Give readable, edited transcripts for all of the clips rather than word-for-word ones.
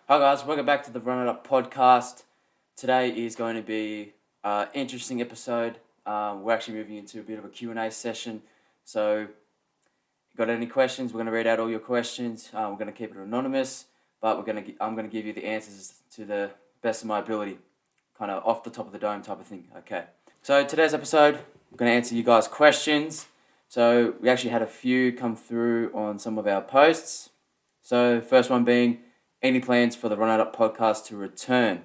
Hi guys, welcome back to the Runitup podcast. Today is going to be an interesting episode. We're actually moving into a bit of a Q&A session. So, if you got any questions, we're going to read out all your questions. We're going to keep it anonymous, but I'm going to give you the answers to the best of my ability, kind of off the top of the dome type of thing. Okay. So today's episode, we're going to answer you guys' questions. So we actually had a few come through on some of our posts. So first one being, any plans for the Run It Up podcast to return?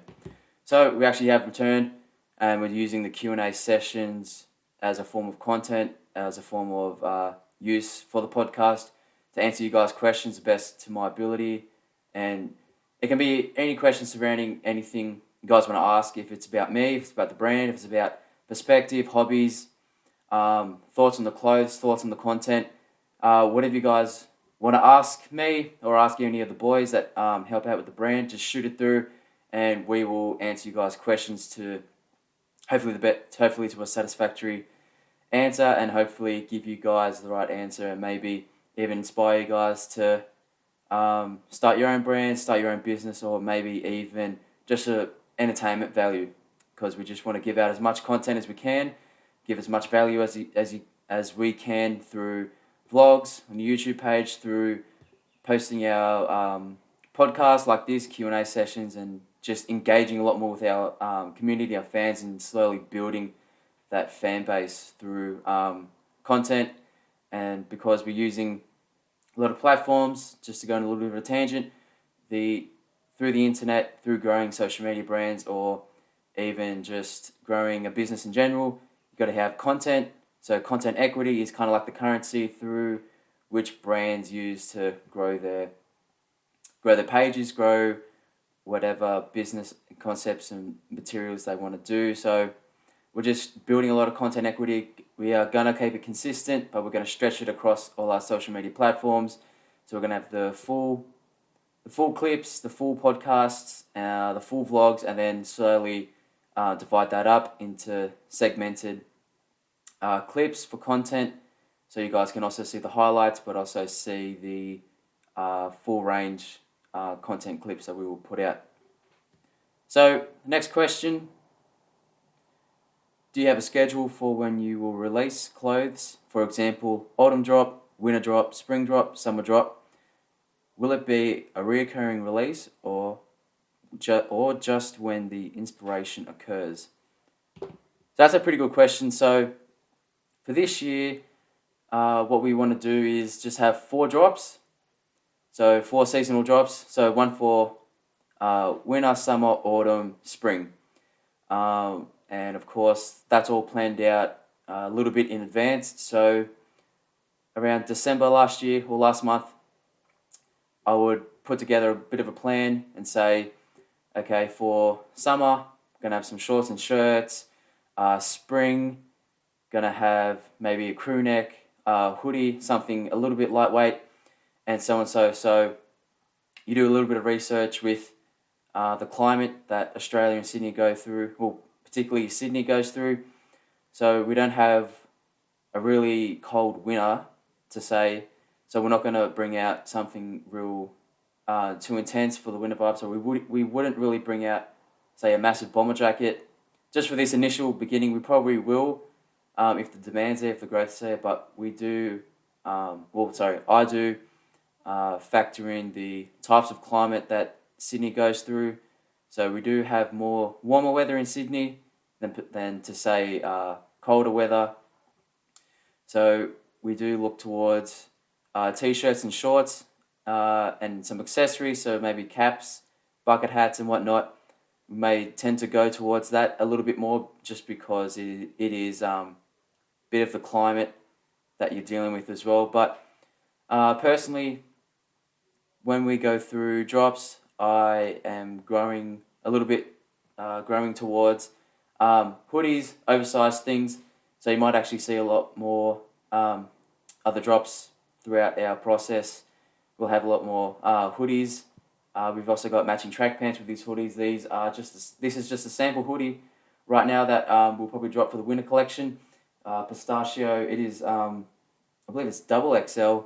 So we actually have returned, and we're using the Q&A sessions as a form of content, as a form of use for the podcast to answer you guys' questions the best to my ability. And it can be any questions surrounding anything you guys want to ask. If it's about me, if it's about the brand, if it's about perspective, hobbies, thoughts on the clothes, thoughts on the content, whatever you guys want to ask me or ask any of the boys that help out with the brand, just shoot it through, and we will answer you guys' questions to hopefully to a satisfactory answer, and hopefully give you guys the right answer, and maybe even inspire you guys to start your own brand, start your own business, or maybe even just a entertainment value, because we just want to give out as much content as we can, give as much value as we can through vlogs on the YouTube page, through posting our podcasts like this, Q&A sessions, and just engaging a lot more with our community, our fans, and slowly building that fan base through content. And because we're using a lot of platforms, just to go on a little bit of a tangent, through the internet, through growing social media brands, or even just growing a business in general, you've got to have content. So content equity is kind of like the currency through which brands use to grow their pages, grow whatever business concepts and materials they want to do. So we're just building a lot of content equity. We are going to keep it consistent, but we're going to stretch it across all our social media platforms. So we're going to have the full clips, the full podcasts, the full vlogs, and then slowly divide that up into segmented clips for content, so you guys can also see the highlights, but also see the full range content clips that we will put out. So, next question. Do you have a schedule for when you will release clothes? For example, autumn drop, winter drop, spring drop, summer drop. Will it be a reoccurring release or just when the inspiration occurs? So that's a pretty good question. So for this year, what we want to do is just have 4 drops. So 4 seasonal drops. So one for winter, summer, autumn, spring. And of course, that's all planned out a little bit in advance. So around December last year or last month, I would put together a bit of a plan and say, okay, for summer, I'm going to have some shorts and shirts. Spring, going to have maybe a crew neck, hoodie, something a little bit lightweight, and so on. So you do a little bit of research with the climate that Australia and Sydney go through, well, particularly Sydney goes through. So we don't have a really cold winter to say, so we're not going to bring out something real too intense for the winter vibe. So we wouldn't really bring out, say, a massive bomber jacket. Just for this initial beginning, we probably will, if the demand's there, if the growth's there, but we do, I do factor in the types of climate that Sydney goes through. So we do have more warmer weather in Sydney than to say colder weather. So we do look towards t-shirts and shorts and some accessories, so maybe caps, bucket hats and whatnot. We may tend to go towards that a little bit more just because it is bit of the climate that you're dealing with as well. But personally, when we go through drops, I am growing a little bit, growing towards hoodies, oversized things. So you might actually see a lot more other drops throughout our process. We'll have a lot more hoodies. We've also got matching track pants with these hoodies. This is just a sample hoodie right now that we'll probably drop for the winter collection. Pistachio. It is, I believe it's double XL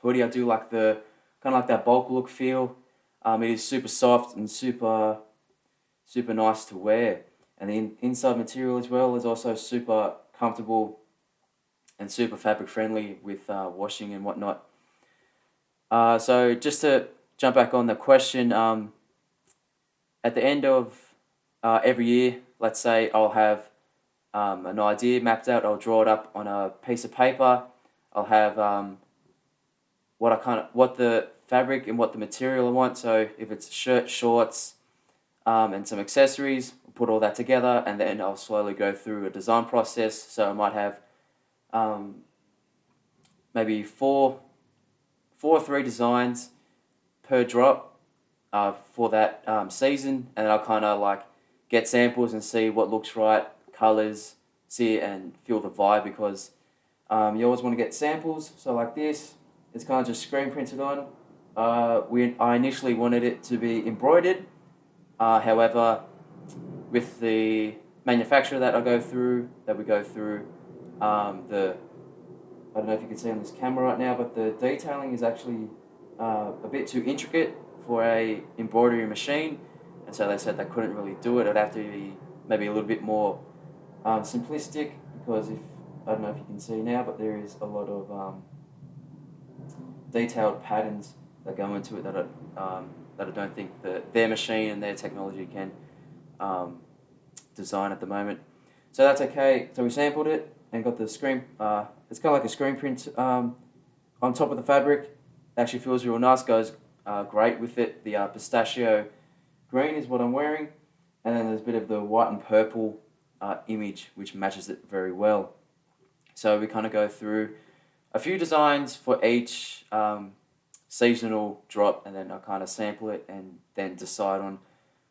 hoodie. I do like the kind of like that bulk look feel. It is super soft and super nice to wear, and the inside material as well is also super comfortable and super fabric friendly with washing and whatnot. So just to jump back on the question, at the end of every year, let's say I'll have an idea mapped out. I'll draw it up on a piece of paper. I'll have what the fabric and what the material I want. So if it's a shirt, shorts, and some accessories, I'll put all that together, and then I'll slowly go through a design process. So I might have maybe four or three designs per drop for that season, and then I'll kind of like get samples and see what looks right, colors, see it and feel the vibe, because you always want to get samples. So like this, it's kind of just screen printed on. I initially wanted it to be embroidered. However, with the manufacturer that we go through, I don't know if you can see on this camera right now, but the detailing is actually a bit too intricate for a embroidery machine, and so they said they couldn't really do it. It'd have to be maybe a little bit more simplistic, because I don't know if you can see now, but there is a lot of detailed patterns that go into it that I don't think that their machine and their technology can design at the moment. So that's okay. So we sampled it and got the screen. It's kind of like a screen print on top of the fabric. It actually feels real nice. Goes great with it. The pistachio green is what I'm wearing, and then there's a bit of the white and purple image which matches it very well. So we kind of go through a few designs for each seasonal drop, and then I kind of sample it and then decide on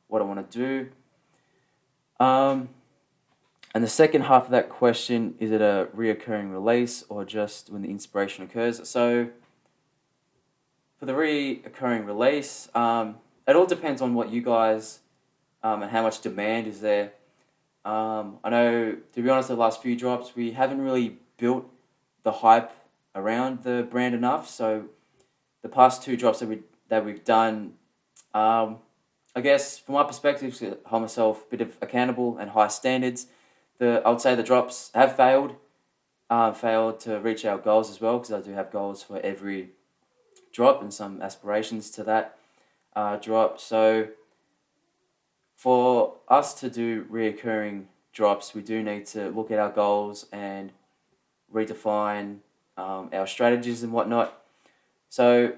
what I want to do. And the second half of that question, is it a reoccurring release or just when the inspiration occurs? So for the reoccurring release, it all depends on what you guys and how much demand is there. I know, to be honest, the last few drops, we haven't really built the hype around the brand enough. So the past two drops that we've done, I guess from my perspective, to hold myself a bit of accountable and high standards, I would say the drops have failed to reach our goals as well, because I do have goals for every drop and some aspirations to that drop. So for us to do reoccurring drops, we do need to look at our goals and redefine our strategies and whatnot. So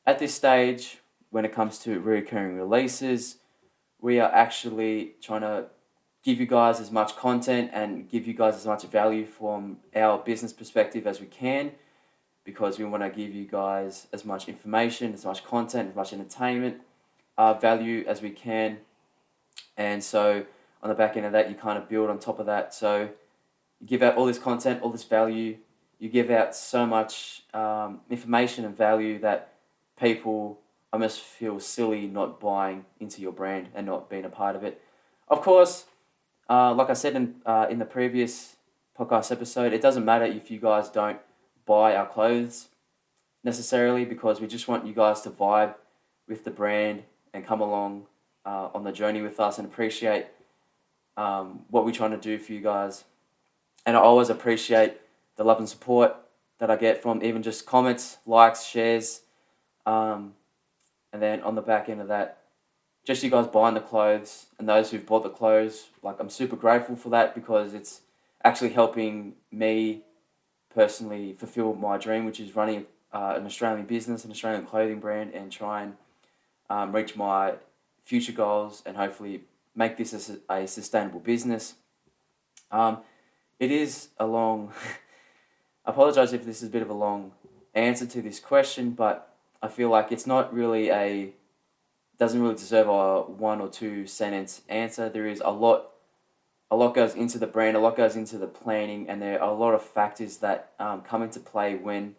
at this stage, when it comes to reoccurring releases, we are actually trying to give you guys as much content and give you guys as much value from our business perspective as we can, because we want to give you guys as much information, as much content, as much entertainment value as we can. And so on the back end of that, you kind of build on top of that. So you give out all this content, all this value, you give out so much information and value that people almost feel silly not buying into your brand and not being a part of it. Of course, like I said in the previous podcast episode, it doesn't matter if you guys don't buy our clothes necessarily, because we just want you guys to vibe with the brand and come along on the journey with us and appreciate what we're trying to do for you guys. And I always appreciate the love and support that I get from even just comments, likes, shares, and then on the back end of that, just you guys buying the clothes and those who've bought the clothes. Like, I'm super grateful for that, because it's actually helping me personally fulfill my dream, which is running an Australian business, an Australian clothing brand, and try and reach my future goals and hopefully make this a sustainable business. It is a long... I apologize if this is a bit of a long answer to this question, but I feel like it's not really doesn't really deserve a 1 or 2 sentence answer. There is a lot goes into the brand, a lot goes into the planning, and there are a lot of factors that come into play when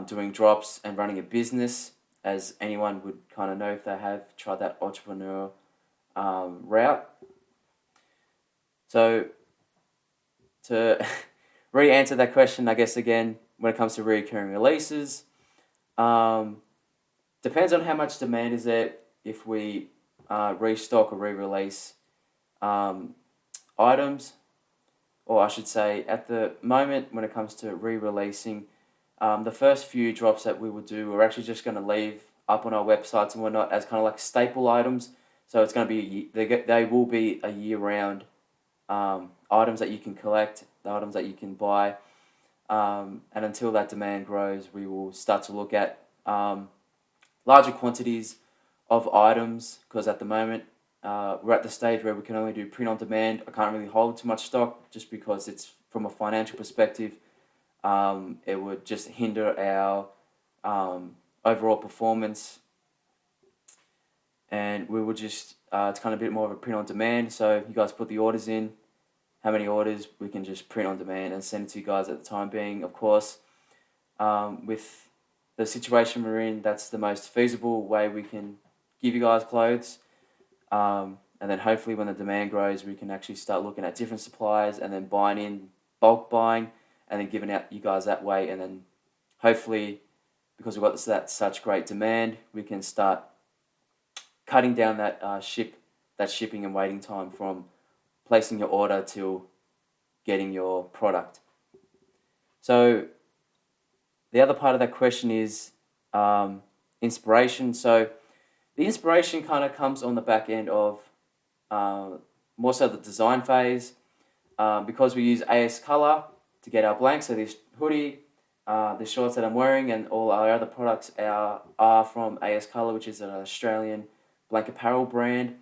doing drops and running a business, as anyone would kind of know if they have tried that entrepreneur route. So to re-answer that question, I guess again, when it comes to recurring releases, depends on how much demand is there if we restock or re-release items, or I should say at the moment when it comes to re-releasing, the first few drops that we will do, we're actually just going to leave up on our websites and whatnot as kind of like staple items. So it's going to be, they will be a year-round items that you can collect, the items that you can buy. And until that demand grows, we will start to look at larger quantities of items, because at the moment we're at the stage where we can only do print on demand. I can't really hold too much stock just because it's, from a financial perspective, it would just hinder our overall performance, and we will just it's kind of a bit more of a print on demand. So you guys put the orders in, how many orders, we can just print on demand and send it to you guys at the time being. Of course, with the situation we're in, that's the most feasible way we can give you guys clothes. And then hopefully when the demand grows, we can actually start looking at different suppliers and then buying in, bulk buying, and then giving out you guys that way. And then hopefully, because we've got that such great demand, we can start cutting down that shipping and waiting time from placing your order till getting your product. So the other part of that question is inspiration. So the inspiration kind of comes on the back end of more so the design phase, because we use AS Color to get our blanks. So this hoodie, the shorts that I'm wearing, and all our other products are from AS Color, which is an Australian blank apparel brand.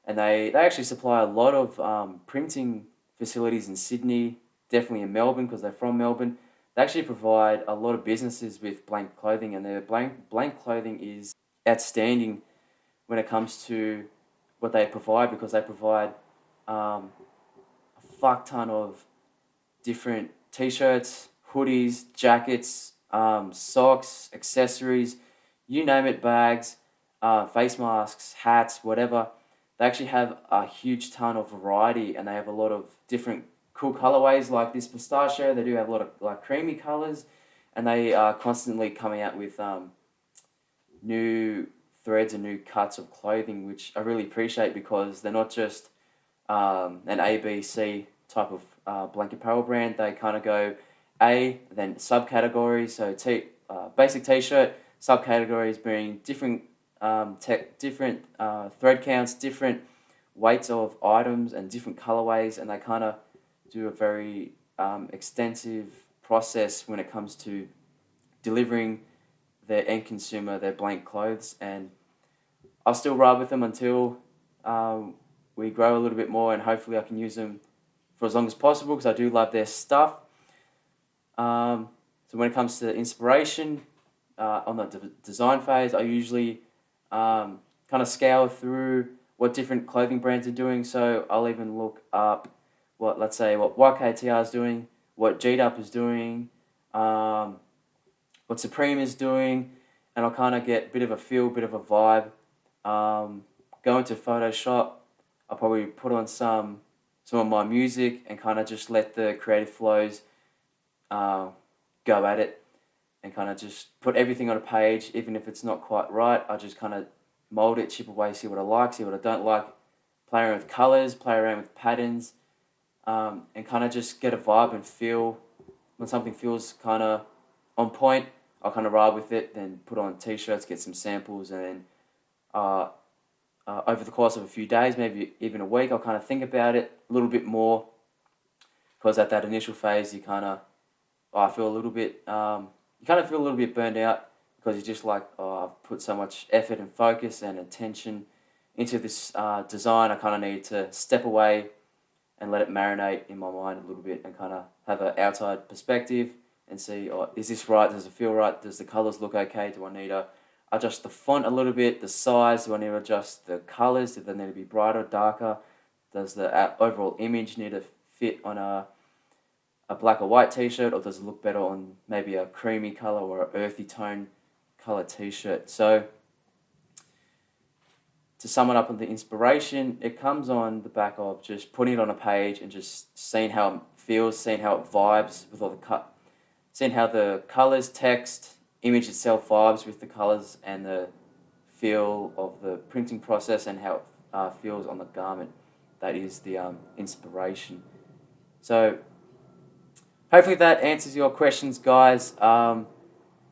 And they actually supply a lot of printing facilities in Sydney, definitely in Melbourne because they're from Melbourne. They actually provide a lot of businesses with blank clothing, and their blank clothing is outstanding when it comes to what they provide, because they provide a fuck ton of different t-shirts, hoodies, jackets, socks, accessories, you name it, bags, face masks, hats, whatever. They actually have a huge ton of variety, and they have a lot of different cool colorways, like this pistachio. They do have a lot of like creamy colors, and they are constantly coming out with new threads and new cuts of clothing, which I really appreciate, because they're not just an ABC type of blank apparel brand. They kind of go A, then subcategories. So basic t-shirt, subcategories being different different thread counts, different weights of items, and different colorways, and they kind of do a very extensive process when it comes to delivering their end consumer their blank clothes. And I'll still ride with them until we grow a little bit more, and hopefully I can use them for as long as possible, because I do love their stuff. So when it comes to inspiration on the design phase, I usually kind of scour through what different clothing brands are doing. So I'll even look up what YKTR is doing, what GDUP is doing, what Supreme is doing, and I'll kind of get a bit of a feel, bit of a vibe. Go into Photoshop, I'll probably put on some of my music and kind of just let the creative flows go at it, and kind of just put everything on a page. Even if it's not quite right, I just kind of mold it, chip away, see what I like, see what I don't like, play around with colors, play around with patterns, and kind of just get a vibe and feel. When something feels kind of on point, I'll kind of ride with it, then put on t-shirts, get some samples, and then over the course of a few days, maybe even a week, I'll kind of think about it a little bit more, because at that initial phase, you kind of feel a little bit burned out, because you're just like, I've put so much effort and focus and attention into this design. I kind of need to step away and let it marinate in my mind a little bit, and kind of have an outside perspective and see, is this right? Does it feel right? Does the colors look okay? Do I need to adjust the font a little bit, the size? Do I need to adjust the colors? Do they need to be brighter, darker? Does the overall image need to fit on a black or white t-shirt, or does it look better on maybe a creamy color or an earthy tone color t-shirt? So to sum it up on the inspiration, it comes on the back of just putting it on a page and just seeing how it feels, seeing how it vibes with all seeing how the colors, text, image itself vibes with the colors and the feel of the printing process and how it feels on the garment. That is the inspiration. So hopefully that answers your questions, guys.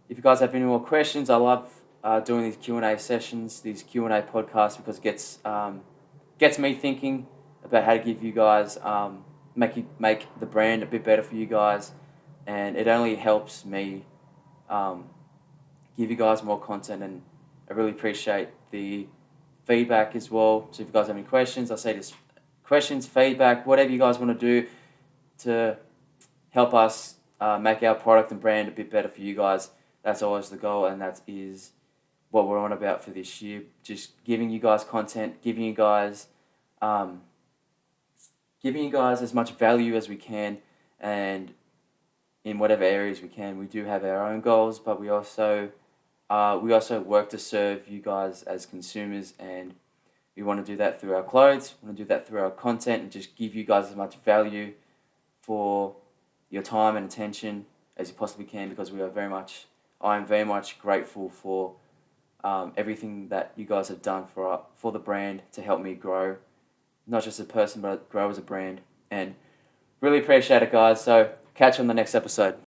If you guys have any more questions, I love doing these Q&A sessions, these Q&A podcasts, because it gets me thinking about how to give you guys, make the brand a bit better for you guys, and it only helps me give you guys more content, and I really appreciate the feedback as well. So if you guys have any questions, I say this: questions, feedback, whatever you guys want to do to help us make our product and brand a bit better for you guys. That's always the goal, and that is what we're on about for this year. Just giving you guys content, giving you guys as much value as we can, and in whatever areas we can. We do have our own goals, but we also work to serve you guys as consumers, and we want to do that through our clothes. We want to do that through our content, and just give you guys as much value for your time and attention as you possibly can, because I am very much grateful for everything that you guys have done for the brand to help me grow, not just as a person, but grow as a brand. And really appreciate it, guys. So catch you on the next episode.